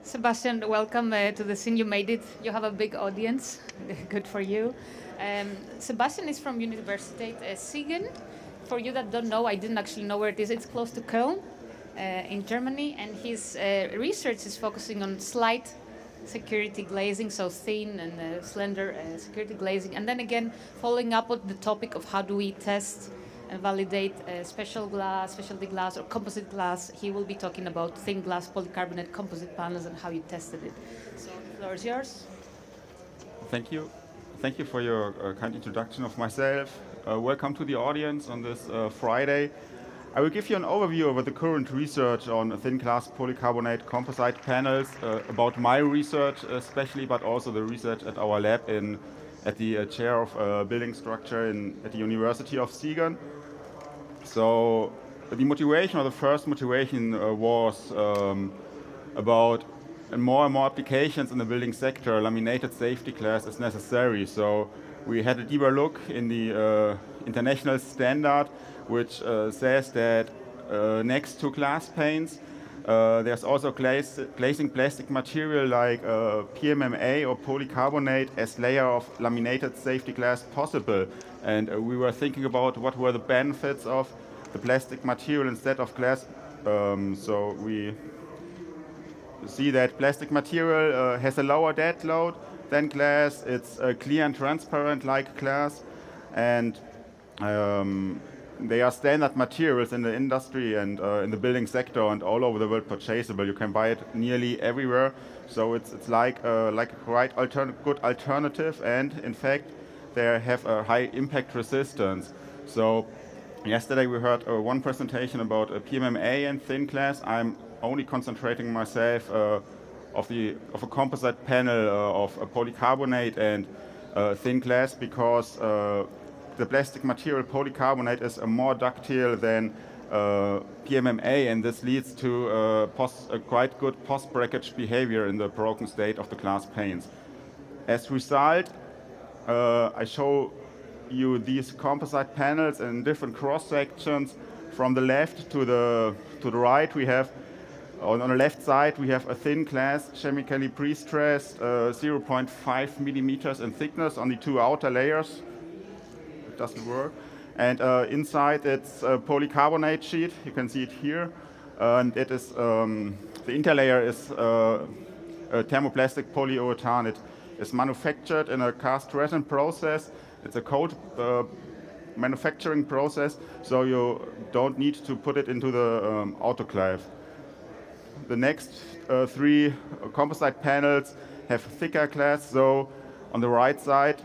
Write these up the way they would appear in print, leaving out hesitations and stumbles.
Sebastian, welcome to the scene. You made it. You have a big audience. Good for you. Sebastian is from Universität Siegen. For you that don't know, I didn't actually know where it is. It's close to Köln in Germany, and his research is focusing on slight security glazing, so thin and slender security glazing. And then again, following up on the topic of how do we test and validate special glass, specialty glass, or composite glass. He will be talking about thin glass polycarbonate composite panels and how you tested it. So the floor is yours. Thank you. Thank you for your kind introduction of myself. Welcome to the audience on this Friday. I will give you an overview of the current research on thin glass polycarbonate composite panels, about my research especially, but also the research at our lab at the chair of building structure at the University of Siegen. So the motivation, or the first motivation, was about more and more applications in the building sector. Laminated safety glass is necessary. So we had a deeper look in the international standard, which says that next to glass panes, there's also glazing plastic material like PMMA or polycarbonate as layer of laminated safety glass possible. And we were thinking about what were the benefits of the plastic material instead of glass. So we see that plastic material has a lower dead load than glass. It's clear and transparent like glass. And they are standard materials in the industry and in the building sector and all over the world purchasable. You can buy it nearly everywhere. So it's like a quite good alternative, and in fact they have a high impact resistance. So yesterday we heard one presentation about PMMA and thin glass. I'm only concentrating myself of a composite panel of a polycarbonate and thin glass, because the plastic material polycarbonate is more ductile than PMMA, and this leads to a quite good post-breakage behavior in the broken state of the glass panes. As a result, I show you these composite panels in different cross sections. From the left to the right, we have on the left side we have a thin glass, chemically pre-stressed, 0.5 millimeters in thickness on the two outer layers. Doesn't work. And inside it's a polycarbonate sheet. You can see it here. And it is the interlayer is a thermoplastic polyurethane. It is manufactured in a cast resin process. It's a cold manufacturing process, so you don't need to put it into the autoclave. The next three composite panels have thicker glass. So on the right side,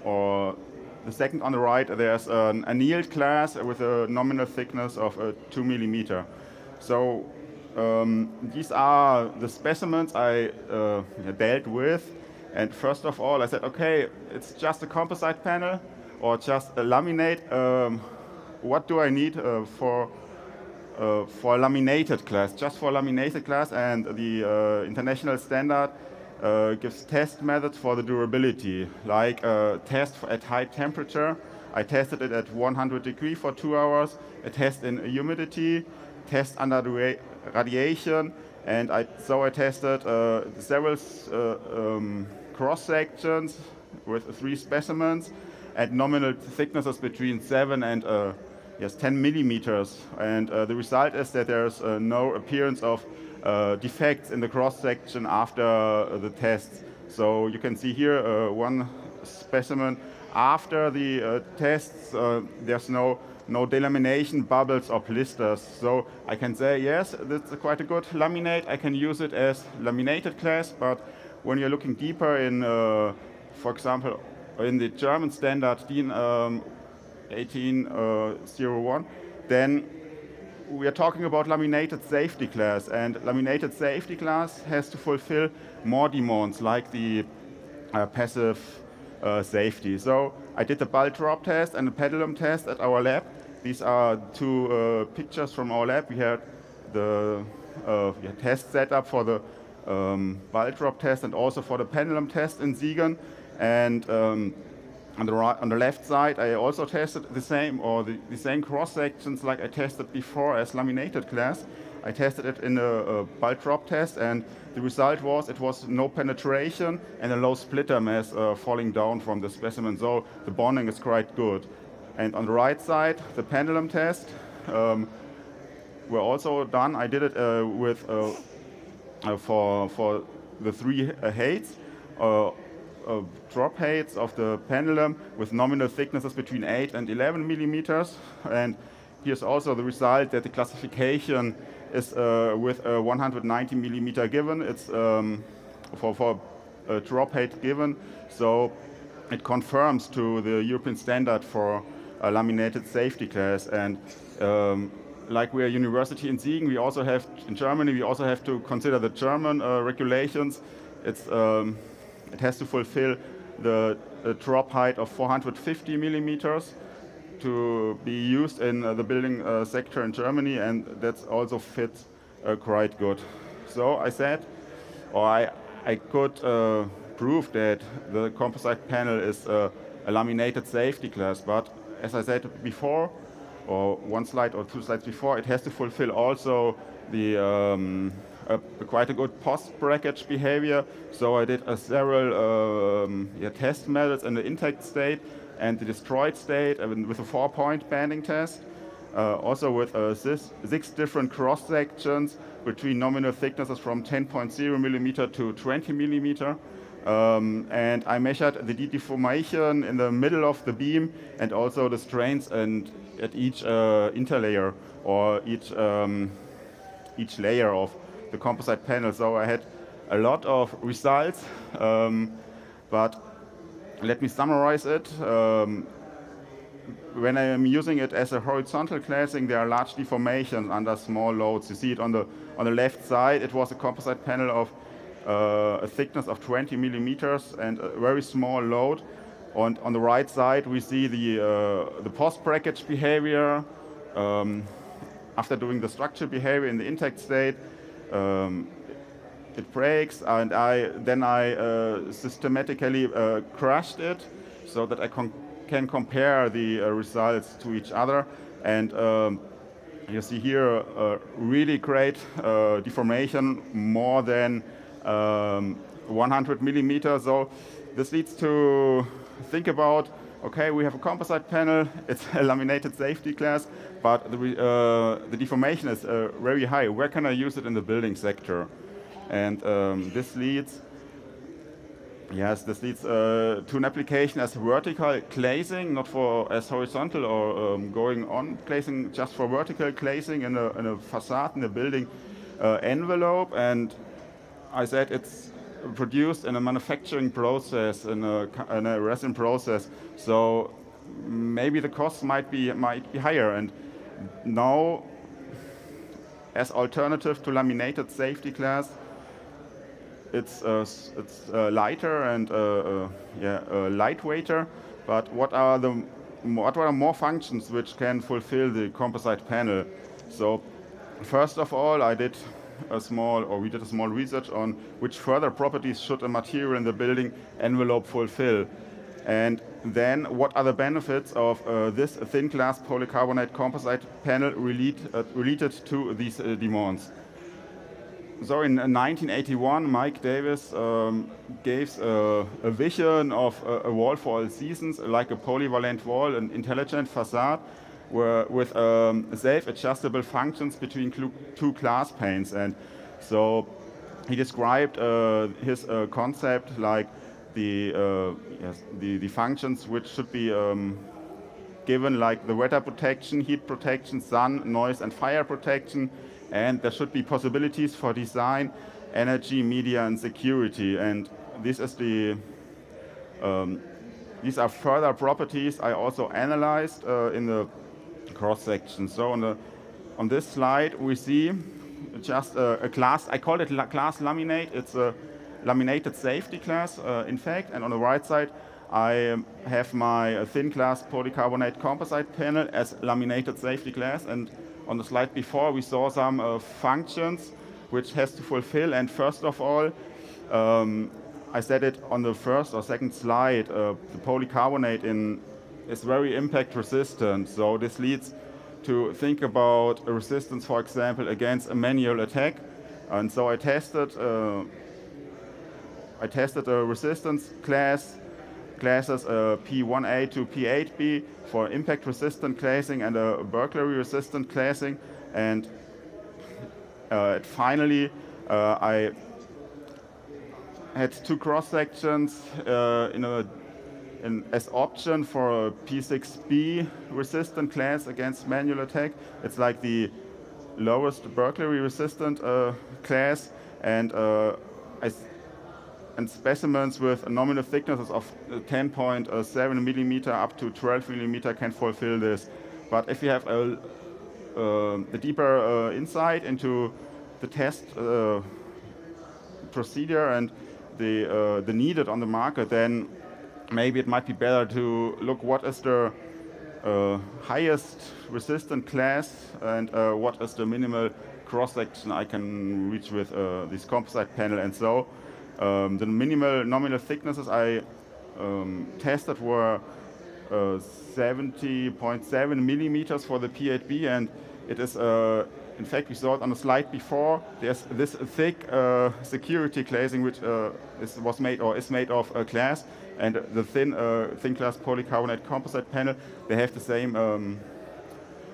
or the second on the right, there's an annealed glass with a nominal thickness of 2 millimeter. So these are the specimens I dealt with. And first of all, I said, okay, it's just a composite panel or just a laminate. What do I need for laminated glass? Just for laminated glass, and the international standard gives test methods for the durability, like test at high temperature. I tested it at 100 degrees for 2 hours. A test in humidity, test under the radiation, and I tested several cross sections with 3 specimens at nominal thicknesses between 7 and 10 millimeters. And the result is that there's no appearance of defects in the cross section after the tests. So you can see here one specimen after the tests. There's no delamination, bubbles or blisters. So I can say, yes, that's quite a good laminate. I can use it as laminated glass. But when you're looking deeper in, for example, in the German standard DIN 1801, then we are talking about laminated safety glass, and laminated safety glass has to fulfill more demands, like the passive safety. So I did the bulk drop test and the pendulum test at our lab. These are 2 pictures from our lab. We had the test set up for the bulk drop test and also for the pendulum test in Siegen. And on the left side, I also tested the same, or the same cross sections like I tested before as laminated glass. I tested it in a bulk drop test, and the result was it was no penetration and a low splitter mass falling down from the specimen. So the bonding is quite good. And on the right side, the pendulum test were also done. I did it with for the three heights. Drop heights of the pendulum with nominal thicknesses between 8 and 11 millimeters. And here's also the result that the classification is with a 190 millimeter given. It's for a drop height given. So it conforms to the European standard for a laminated safety class. And like we're a university in Siegen, we also have, in Germany, we also have to consider the German regulations. It has to fulfill the drop height of 450 millimeters to be used in the building sector in Germany, and that also fits quite good. So I said, or I could prove that the composite panel is a laminated safety class, but as I said before, or one slide or two slides before, it has to fulfill also the quite a good post-breakage behavior. So I did several test methods in the intact state and the destroyed state with a 4-point banding test. Also with 6 different cross sections between nominal thicknesses from 10.0 millimeter to 20 millimeter. And I measured the deformation in the middle of the beam and also the strains and at each interlayer or each layer of the composite panel. So I had a lot of results, but let me summarize it. When I am using it as a horizontal glazing, there are large deformations under small loads. You see it on the left side. It was a composite panel of a thickness of 20 millimeters and a very small load. And on the right side, we see the post-breakage behavior after doing the structural behavior in the intact state. It breaks, and then I systematically crushed it so that I can compare the results to each other. And you see here a really great deformation, more than 100 millimeters. So this leads to think about, okay, we have a composite panel, it's a laminated safety class, but the deformation is very high. Where can I use it in the building sector? And this leads to an application as vertical glazing, not as horizontal or going on glazing, just for vertical glazing in a facade in a building envelope. And I said it's produced in a manufacturing process, in a resin process. So maybe the cost might be higher. And now, as alternative to laminated safety glass, it's lighter and lightweighter. But what are more functions which can fulfill the composite panel? So first of all, we did a small research on which further properties should a material in the building envelope fulfill. And then what are the benefits of this thin glass polycarbonate composite panel related to these demands? So in 1981, Mike Davis gave a vision of a wall for all seasons, like a polyvalent wall, an intelligent facade, with self-adjustable functions between two glass panes. And so he described his concept like the functions which should be given, like the weather protection, heat protection, sun, noise and fire protection, and there should be possibilities for design, energy, media and security. And this is these are further properties I also analyzed in the cross section. So on this slide we see just a glass, I call it glass laminate. It's a laminated safety glass, in fact. And on the right side I have my thin glass polycarbonate composite panel as laminated safety glass. And on the slide before we saw some functions which has to fulfill. And first of all, I said it on the first or second slide, the polycarbonate is very impact resistant. So this leads to think about a resistance, for example, against a manual attack. And so I tested a resistance classes P1A to P8B for impact resistant glazing and a burglary resistant glazing. And finally, I had two cross sections as option for a P6B resistant glass against manual attack. It's like the lowest burglary resistant glass, and specimens with nominal thicknesses of 10.7 millimeter up to 12 millimeter can fulfill this. But if you have a deeper insight into the test procedure and the needed on the market, then maybe it might be better to look what is the highest resistant class and what is the minimal cross section I can reach with this composite panel. And so the minimal nominal thicknesses I tested were 70.7 millimeters for the P8B, and it is in fact, we saw it on the slide before. There's this thick security glazing which is made of glass, and the thin glass polycarbonate composite panel. They have the same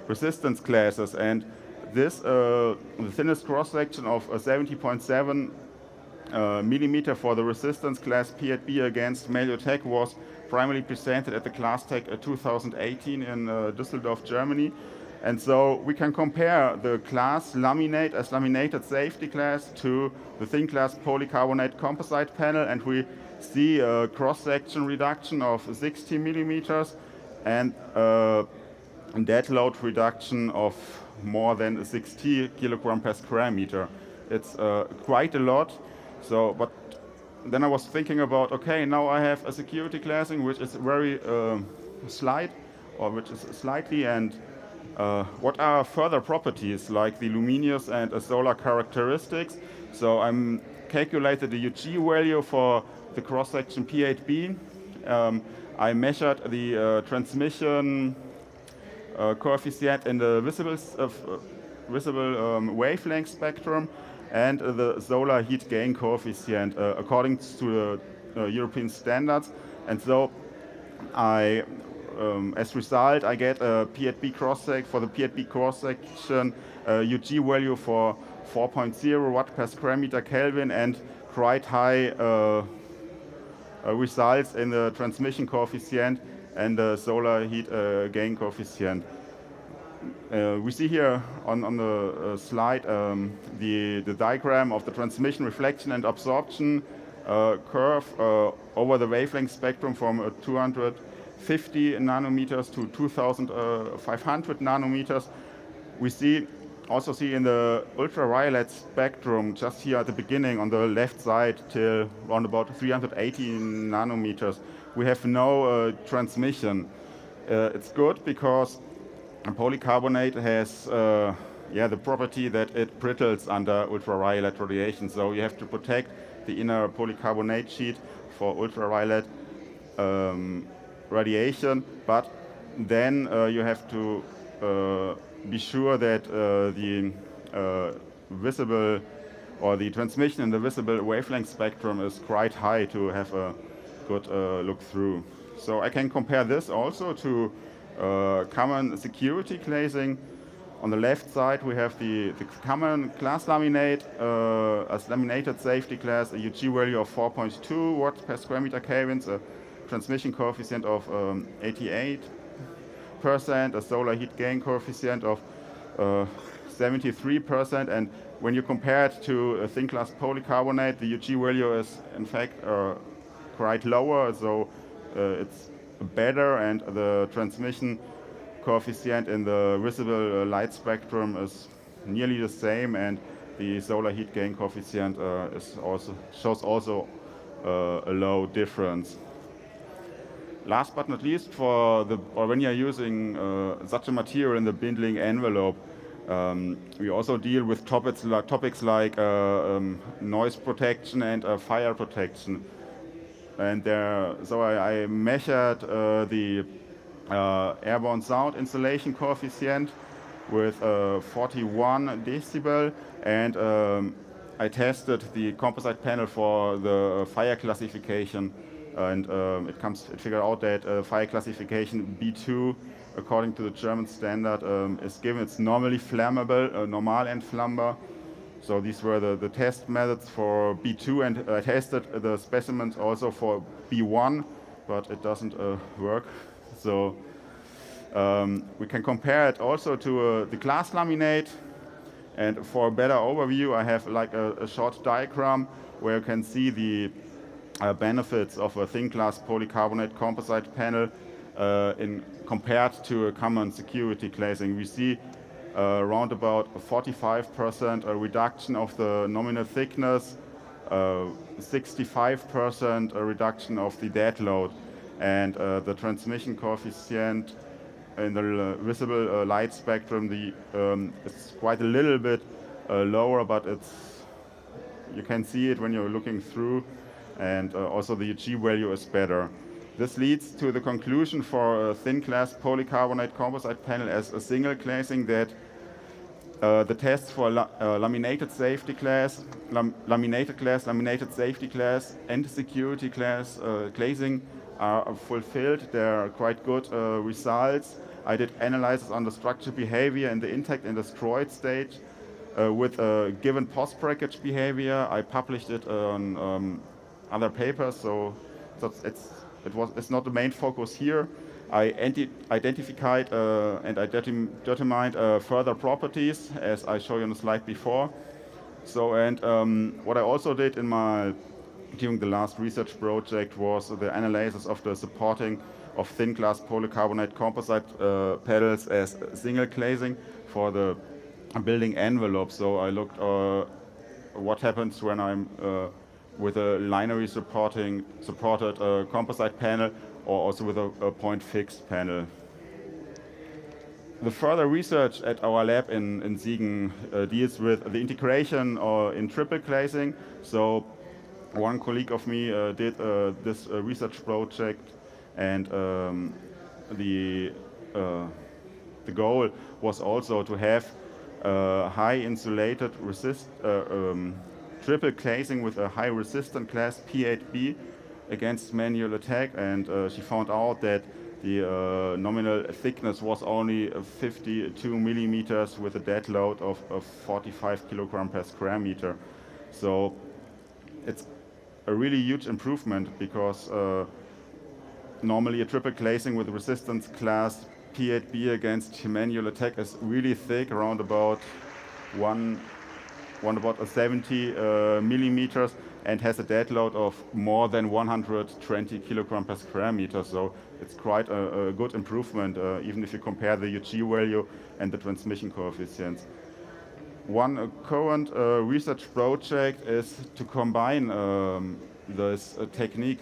resistance classes, and this the thinnest cross section of 70.7 millimeter for the resistance class P8B against manual attack was primarily presented at the GlassTech 2018 in Düsseldorf, Germany. And so we can compare the glass laminate as laminated safety glass to the thin glass polycarbonate composite panel, and we see a cross-section reduction of 60 millimeters and dead load reduction of more than 60 kilogram per square meter. It's quite a lot. So, but then I was thinking about, okay, now I have a security glazing which is very slight, or which is slightly, and what are further properties like the luminous and solar characteristics? So I'm calculated the UG value for the cross-section P8B. I measured the transmission coefficient in the visible wavelength spectrum and the solar heat gain coefficient according to the European standards. And so as result, I get a P8B cross-section for the P8B cross-section UG value for 4.0 watt per square meter Kelvin and quite high results in the transmission coefficient and the solar heat gain coefficient. We see here on the slide the diagram of the transmission, reflection, and absorption curve over the wavelength spectrum from 250 nanometers to 2,500 nanometers. We also see in the ultraviolet spectrum, just here at the beginning on the left side till around about 380 nanometers, we have no transmission. It's good because polycarbonate has the property that it brittles under ultraviolet radiation. So you have to protect the inner polycarbonate sheet for ultraviolet radiation, but then you have to be sure that the visible or the transmission in the visible wavelength spectrum is quite high to have a good look through. So I can compare this also to common security glazing. On the left side we have the common glass laminate as laminated safety glass, a UG value of 4.2 watts per square meter Kelvin, a transmission coefficient of 88%, a solar heat gain coefficient of 73%, and when you compare it to a thin glass polycarbonate, the UG value is in fact quite lower, so it's better, and the transmission coefficient in the visible light spectrum is nearly the same, and the solar heat gain coefficient shows also a low difference. Last but not least, when you are using such a material in the bindling envelope, we also deal with topics like noise protection and fire protection. And so I measured the airborne sound insulation coefficient with 41 decibel, and I tested the composite panel for the fire classification, and it figured out that fire classification B2, according to the German standard, is given. It's normally flammable, normal and flammable. So these were the test methods for B2, and I tested the specimens also for B1, but it doesn't work. So we can compare it also to the glass laminate. And for a better overview, I have like a short diagram where you can see the benefits of a thin glass polycarbonate composite panel compared to a common security glazing. We see around about 45% reduction of the nominal thickness, 65% reduction of the dead load, and the transmission coefficient in the visible light spectrum, it's quite a little bit lower, but you can see it when you're looking through, and also the G value is better. This leads to the conclusion for a thin glass polycarbonate composite panel as a single glazing that the tests for laminated safety glass, laminated safety glass, and security glass glazing are fulfilled. There are quite good results. I did analysis on the structure behavior in the intact and destroyed stage with a given post-breakage behavior. I published it on other papers, so it's not the main focus here. I identified and I determined further properties, as I showed you on the slide before. So, and what I also did during the last research project was the analysis of the supporting of thin glass polycarbonate composite panels as single glazing for the building envelope. So I looked what happens when I'm with a linearly supported composite panel, or also with a point fixed panel. The further research at our lab in Siegen deals with the integration in triple glazing. So one colleague of me did this research project, and the goal was also to have high insulated triple glazing with a high resistant class P8B against manual attack, and she found out that the nominal thickness was only 52 millimeters with a dead load of 45 kilogram per square meter. So it's a really huge improvement, because normally a triple glazing with resistance class P8B against manual attack is really thick, around about 70 millimeters, and has a dead load of more than 120 kilogram per square meter. So it's quite a good improvement, even if you compare the UG value and the transmission coefficients. One current research project is to combine this technique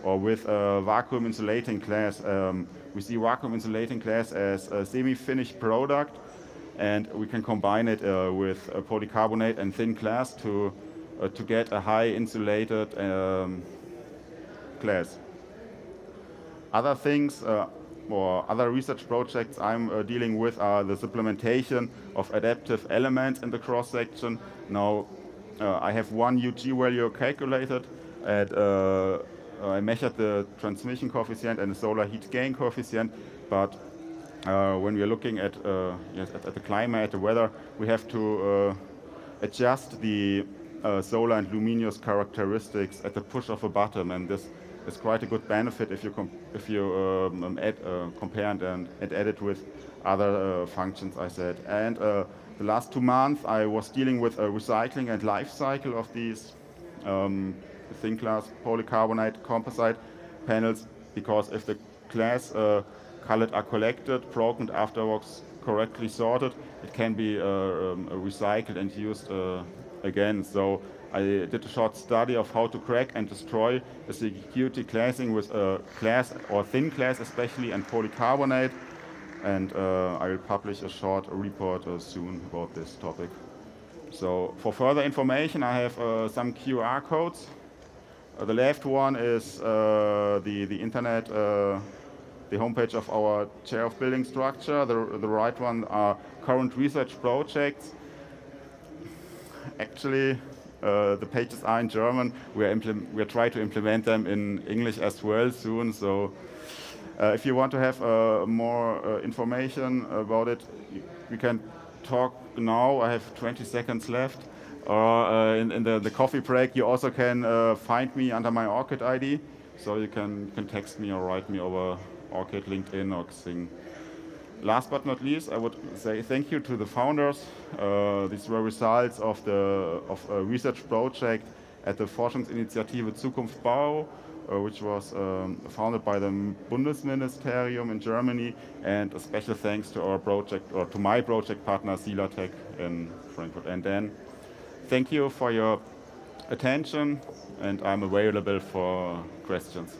with vacuum insulating glass. We see vacuum insulating glass as a semi-finished product, and we can combine it with polycarbonate and thin glass to get a high insulated glass. Other things or other research projects I'm dealing with are the supplementation of adaptive elements in the cross section. Now I have one UG value calculated, and I measured the transmission coefficient and the solar heat gain coefficient, but when we are looking at the climate, the weather, we have to adjust the solar and luminous characteristics at the push of a button, and this is quite a good benefit if you compare and add it with other functions I said. And the last 2 months I was dealing with recycling and life cycle of these thin glass polycarbonate composite panels, because if the glass colored are collected, broken, afterwards correctly sorted, it can be recycled and used again. So I did a short study of how to crack and destroy the security glazing with glass or thin glass especially, and polycarbonate, and I will publish a short report soon about this topic. So for further information I have some QR codes. The left one is the internet the homepage of our chair of building structure. The right one are current research projects. Actually, the pages are in German. We are trying to implement them in English as well soon. So if you want to have more information about it, we can talk now. I have 20 seconds left. Or in the coffee break, you also can find me under my ORCID ID. So you can text me or write me over ORCID, LinkedIn, or Xing. Last but not least, I would say thank you to the founders. These were results of a research project at the Forschungsinitiative Zukunft Bau, which was founded by the Bundesministerium in Germany, and a special thanks to our project, or to my project partner Silatech in Frankfurt. And then thank you for your attention, and I'm available for questions.